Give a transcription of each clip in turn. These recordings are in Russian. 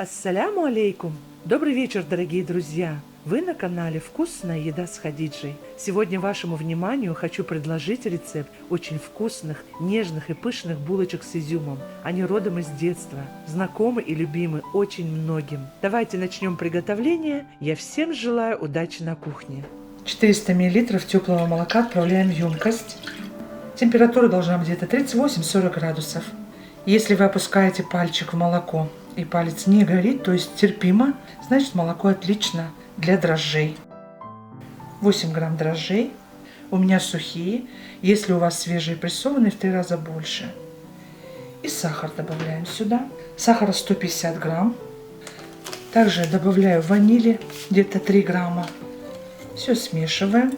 Ассаляму алейкум! Добрый вечер, дорогие друзья! Вы на канале «Вкусная еда с Хадиджей». Сегодня вашему вниманию хочу предложить рецепт очень вкусных, нежных и пышных булочек с изюмом. Они родом из детства, знакомы и любимы очень многим. Давайте начнем приготовление. Я всем желаю удачи на кухне. 400 мл теплого молока отправляем в емкость. Температура должна быть где-то 38-40 градусов. Если вы опускаете пальчик в молоко и палец не горит, то есть терпимо, значит молоко отлично для дрожжей. 8 грамм дрожжей. У меня сухие. Если у вас свежие прессованные, в 3 раза больше. И сахар добавляем сюда. Сахара 150 грамм. Также добавляю ванили где-то 3 грамма. Все смешиваем,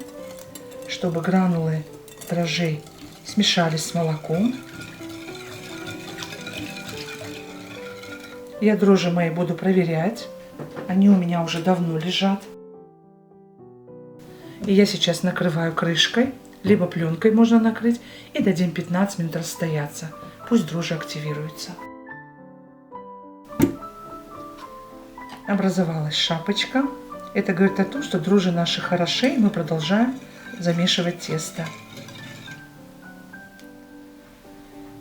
чтобы гранулы дрожжей смешались с молоком. Я дрожжи мои буду проверять. Они у меня уже давно лежат. И я сейчас накрываю крышкой, либо пленкой можно накрыть, и дадим 15 минут расстояться. Пусть дрожжи активируются. Образовалась шапочка. Это говорит о том, что дрожжи наши хороши, и мы продолжаем замешивать тесто.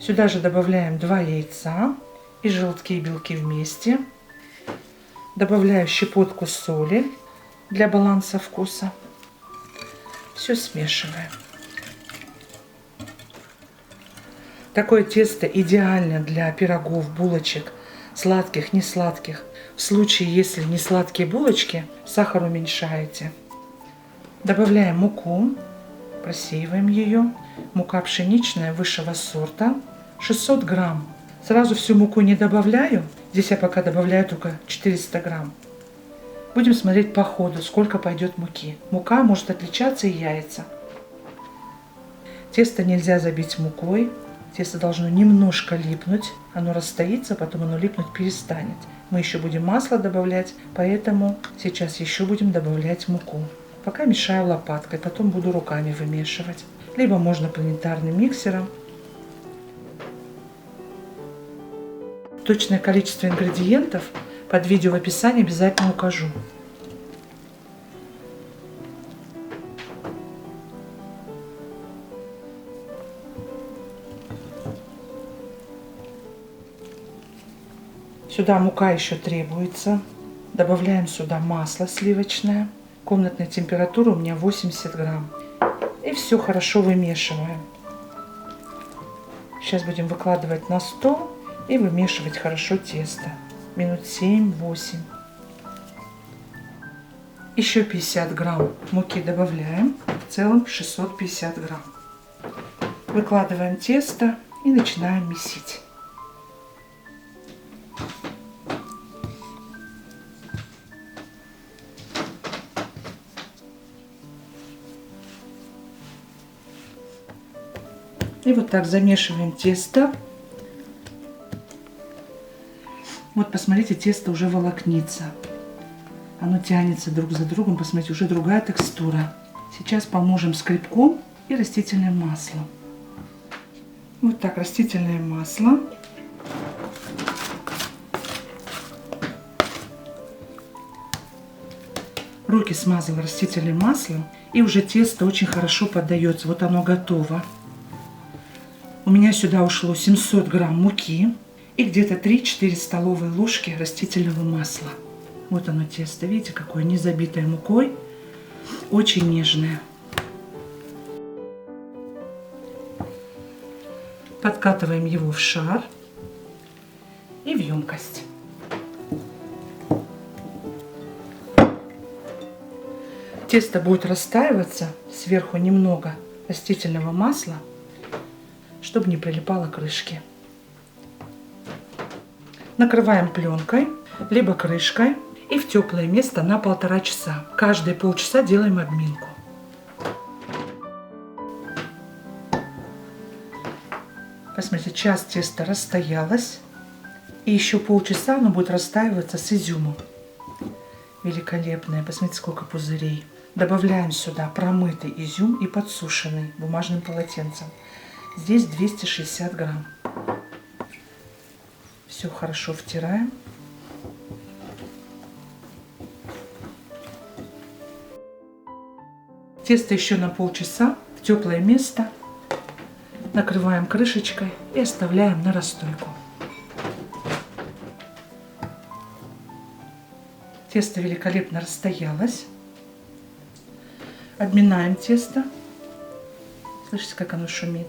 Сюда же добавляем 2 яйца и желтки и белки вместе. Добавляю щепотку соли для баланса вкуса. Все смешиваем. Такое тесто идеально для пирогов, булочек, сладких, несладких. В случае, если не сладкие булочки, сахар уменьшаете. Добавляем муку, просеиваем ее. Мука пшеничная высшего сорта, 600 грамм. Сразу всю муку не добавляю. Здесь я пока добавляю только 400 грамм. Будем смотреть по ходу, сколько пойдет муки. Мука может отличаться и яйца. Тесто нельзя забить мукой. Тесто должно немножко липнуть. Оно расстоится, потом оно липнуть перестанет. Мы еще будем масло добавлять, поэтому сейчас еще будем добавлять муку. Пока мешаю лопаткой, потом буду руками вымешивать. Либо можно планетарным миксером. Точное количество ингредиентов под видео в описании обязательно укажу. Сюда мука еще требуется. Добавляем сюда масло сливочное. Комнатная температура у меня 80 грамм. И все хорошо вымешиваем. Сейчас будем выкладывать на стол и вымешивать хорошо тесто. Минут 7-8. Еще 50 грамм муки добавляем. В целом 650 грамм. Выкладываем тесто и начинаем месить. И вот так замешиваем тесто. Вот посмотрите, тесто уже волокнится. Оно тянется друг за другом. Посмотрите, уже другая текстура. Сейчас поможем скребком и растительным маслом. Вот так растительное масло. Руки смазала растительным маслом. И уже тесто очень хорошо поддается. Вот оно готово. У меня сюда ушло 700 грамм муки и где-то 3-4 столовые ложки растительного масла. Вот оно тесто, видите, какое не забитое мукой, очень нежное. Подкатываем его в шар и в емкость. Тесто будет растаиваться, сверху немного растительного масла, чтобы не прилипало к крышке. Накрываем пленкой, либо крышкой и в теплое место на 1,5 часа. Каждые полчаса делаем обминку. Посмотрите, час тесто расстоялось. И еще полчаса оно будет растаиваться с изюмом. Великолепное. Посмотрите, сколько пузырей. Добавляем сюда промытый изюм и подсушенный бумажным полотенцем. Здесь 260 грамм. Все хорошо втираем. Тесто еще на полчаса в теплое место. Накрываем крышечкой и оставляем на расстойку. Тесто великолепно расстоялось. Обминаем тесто. Слышите, как оно шумит?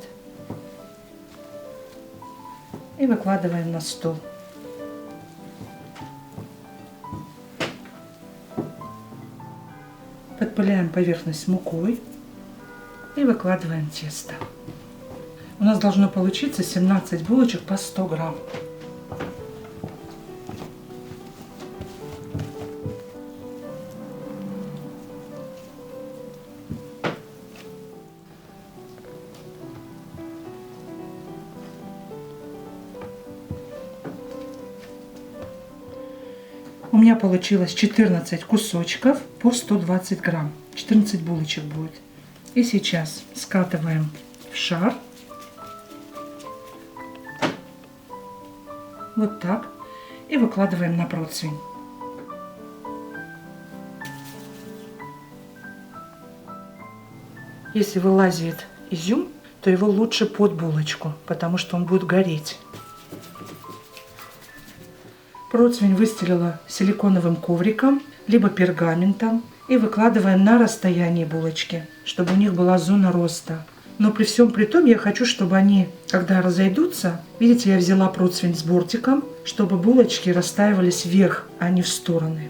И выкладываем на стол. Подпыляем поверхность мукой и выкладываем тесто. У нас должно получиться 17 булочек по 100 грамм. У меня получилось 14 кусочков по 120 грамм. 14 булочек будет. И сейчас скатываем в шар. Вот так. И выкладываем на противень. Если вылазит изюм, то его лучше под булочку, потому что он будет гореть. Противень выстелила силиконовым ковриком, либо пергаментом. И выкладываем на расстоянии булочки, чтобы у них была зона роста. Но при всем при том я хочу, чтобы они, когда разойдутся, видите, я взяла противень с бортиком, чтобы булочки растаивались вверх, а не в стороны.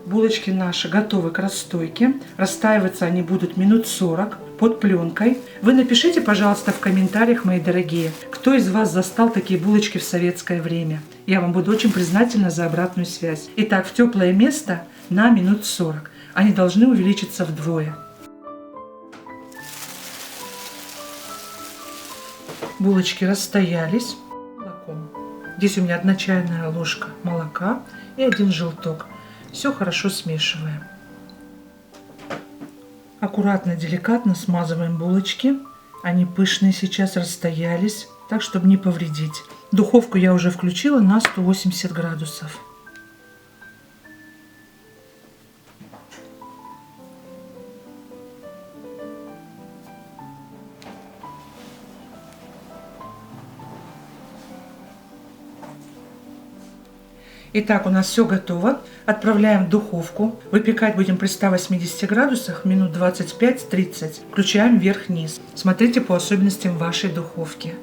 Булочки наши готовы к расстойке. Расстаиваться они будут минут 40 под пленкой. Вы напишите, пожалуйста, в комментариях, мои дорогие, кто из вас застал такие булочки в советское время. Я вам буду очень признательна за обратную связь. Итак, в теплое место на минут 40. Они должны увеличиться вдвое. Булочки расстоялись. Здесь у меня 1 чайная ложка молока и 1 желток. Все хорошо смешиваем. Аккуратно, деликатно смазываем булочки. Они пышные сейчас, расстоялись, так, чтобы не повредить. Духовку я уже включила на 180 градусов. Итак, у нас все готово. Отправляем в духовку. Выпекать будем при 180 градусах минут 25-30. Включаем вверх-вниз. Смотрите по особенностям вашей духовки.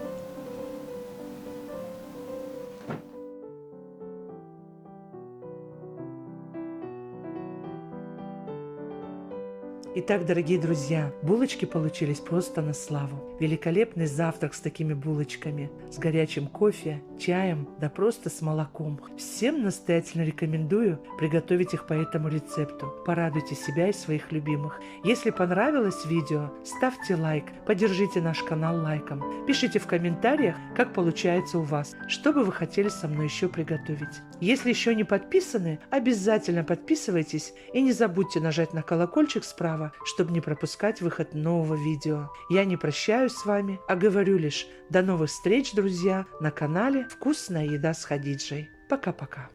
Итак, дорогие друзья, булочки получились просто на славу. Великолепный завтрак с такими булочками, с горячим кофе, чаем, да просто с молоком. Всем настоятельно рекомендую приготовить их по этому рецепту. Порадуйте себя и своих любимых. Если понравилось видео, ставьте лайк, поддержите наш канал лайком. Пишите в комментариях, как получается у вас, что бы вы хотели со мной еще приготовить. Если еще не подписаны, обязательно подписывайтесь и не забудьте нажать на колокольчик справа, чтобы не пропускать выход нового видео. Я не прощаюсь с вами, а говорю лишь до новых встреч, друзья, на канале «Вкусная еда с Хадиджей». Пока-пока.